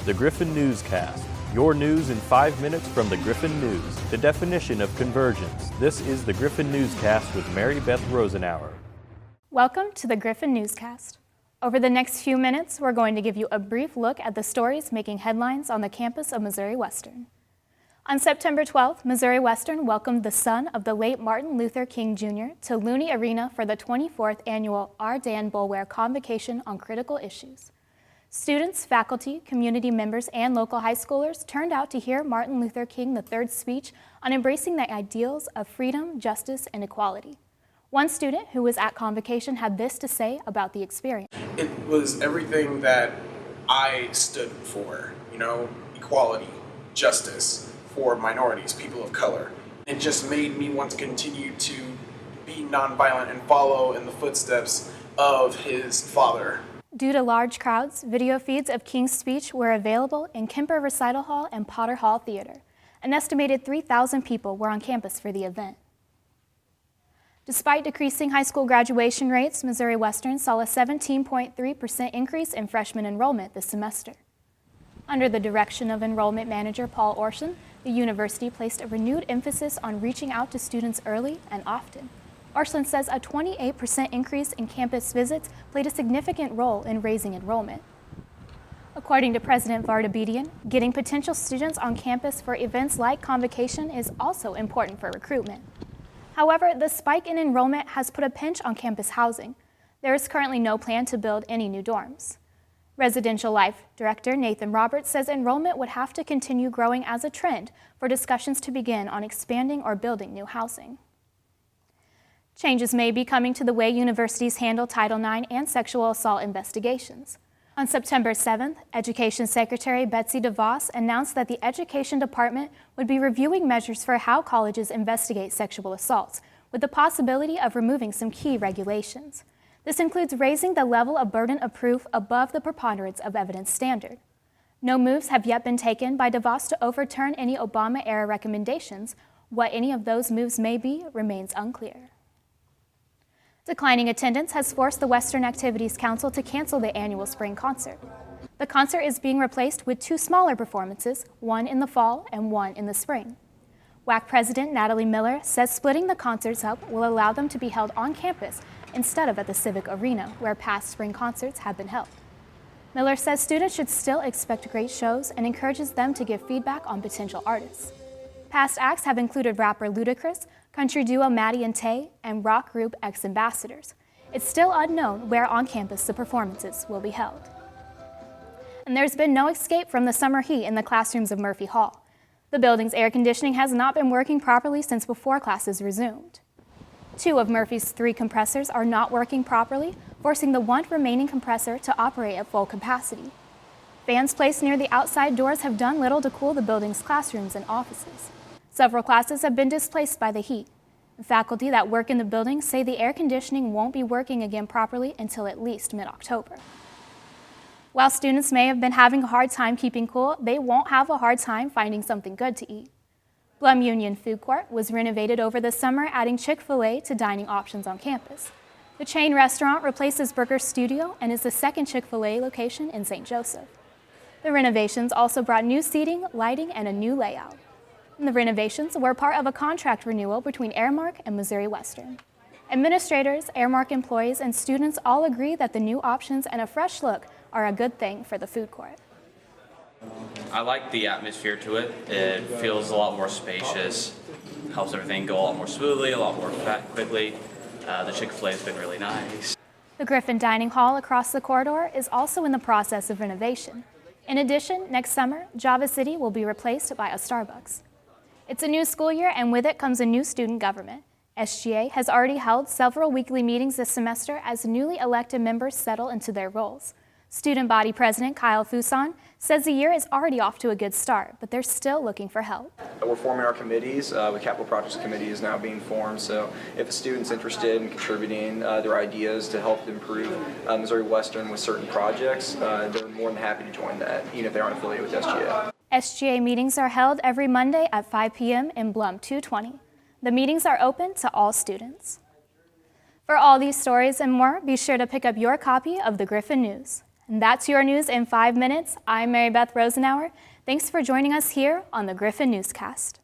The Griffon Newscast. Your news in 5 minutes from the Griffon News. The definition of convergence. This is the Griffon Newscast with Mary Beth Rosenauer. Welcome to the Griffon Newscast. Over the next few minutes, we're going to give you a brief look at the stories making headlines on the campus of Missouri Western. On September 12th, Missouri Western welcomed the son of the late Martin Luther King Jr. to Looney Arena for the 24th annual R. Dan Boulware Convocation on Critical Issues. Students, faculty, community members, and local high schoolers turned out to hear Martin Luther King III's speech on embracing the ideals of freedom, justice, and equality. One student who was at convocation had this to say about the experience. It was everything that I stood for, equality, justice for minorities, people of color. It just made me want to continue to be nonviolent and follow in the footsteps of his father. Due to large crowds, video feeds of King's speech were available in Kemper Recital Hall and Potter Hall Theater. An estimated 3,000 people were on campus for the event. Despite decreasing high school graduation rates, Missouri Western saw a 17.3% increase in freshman enrollment this semester. Under the direction of enrollment manager Paul Orson, the university placed a renewed emphasis on reaching out to students early and often. Orson says a 28% increase in campus visits played a significant role in raising enrollment. According to President Vardabedian, getting potential students on campus for events like convocation is also important for recruitment. However, the spike in enrollment has put a pinch on campus housing. There is currently no plan to build any new dorms. Residential Life Director Nathan Roberts says enrollment would have to continue growing as a trend for discussions to begin on expanding or building new housing. Changes may be coming to the way universities handle Title IX and sexual assault investigations. On September 7th, Education Secretary Betsy DeVos announced that the Education Department would be reviewing measures for how colleges investigate sexual assaults, with the possibility of removing some key regulations. This includes raising the level of burden of proof above the preponderance of evidence standard. No moves have yet been taken by DeVos to overturn any Obama-era recommendations. What any of those moves may be remains unclear. Declining attendance has forced the Western Activities Council to cancel the annual spring concert. The concert is being replaced with 2 smaller performances, one in the fall and one in the spring. WAC President Natalie Miller says splitting the concerts up will allow them to be held on campus instead of at the Civic Arena, where past spring concerts have been held. Miller says students should still expect great shows and encourages them to give feedback on potential artists. Past acts have included rapper Ludacris, country duo Maddie and Tay, and rock group X Ambassadors. It's still unknown where on campus the performances will be held. And there's been no escape from the summer heat in the classrooms of Murphy Hall. The building's air conditioning has not been working properly since before classes resumed. 2 of Murphy's 3 compressors are not working properly, forcing the one remaining compressor to operate at full capacity. Fans placed near the outside doors have done little to cool the building's classrooms and offices. Several classes have been displaced by the heat. Faculty that work in the building say the air conditioning won't be working again properly until at least mid-October. While students may have been having a hard time keeping cool, they won't have a hard time finding something good to eat. Blum Union Food Court was renovated over the summer, adding Chick-fil-A to dining options on campus. The chain restaurant replaces Burger Studio and is the second Chick-fil-A location in St. Joseph. The renovations also brought new seating, lighting, and a new layout. The renovations were part of a contract renewal between Airmark and Missouri Western. Administrators, Airmark employees, and students all agree that the new options and a fresh look are a good thing for the food court. I like the atmosphere to it. It feels a lot more spacious, helps everything go a lot more smoothly, a lot more quickly. The Chick-fil-A has been really nice. The Griffon Dining Hall across the corridor is also in the process of renovation. In addition, next summer, Java City will be replaced by a Starbucks. It's a new school year, and with it comes a new student government. SGA has already held several weekly meetings this semester as newly elected members settle into their roles. Student Body President Kyle Fuson says the year is already off to a good start, but they're still looking for help. We're forming our committees. The Capital Projects Committee is now being formed, so if a student's interested in contributing their ideas to help improve Missouri Western with certain projects, they're more than happy to join that, even if they aren't affiliated with SGA. SGA meetings are held every Monday at 5 p.m. in Blum 220. The meetings are open to all students. For all these stories and more, be sure to pick up your copy of the Griffon News. And that's your news in 5 minutes. I'm Mary Beth Rosenauer. Thanks for joining us here on the Griffon Newscast.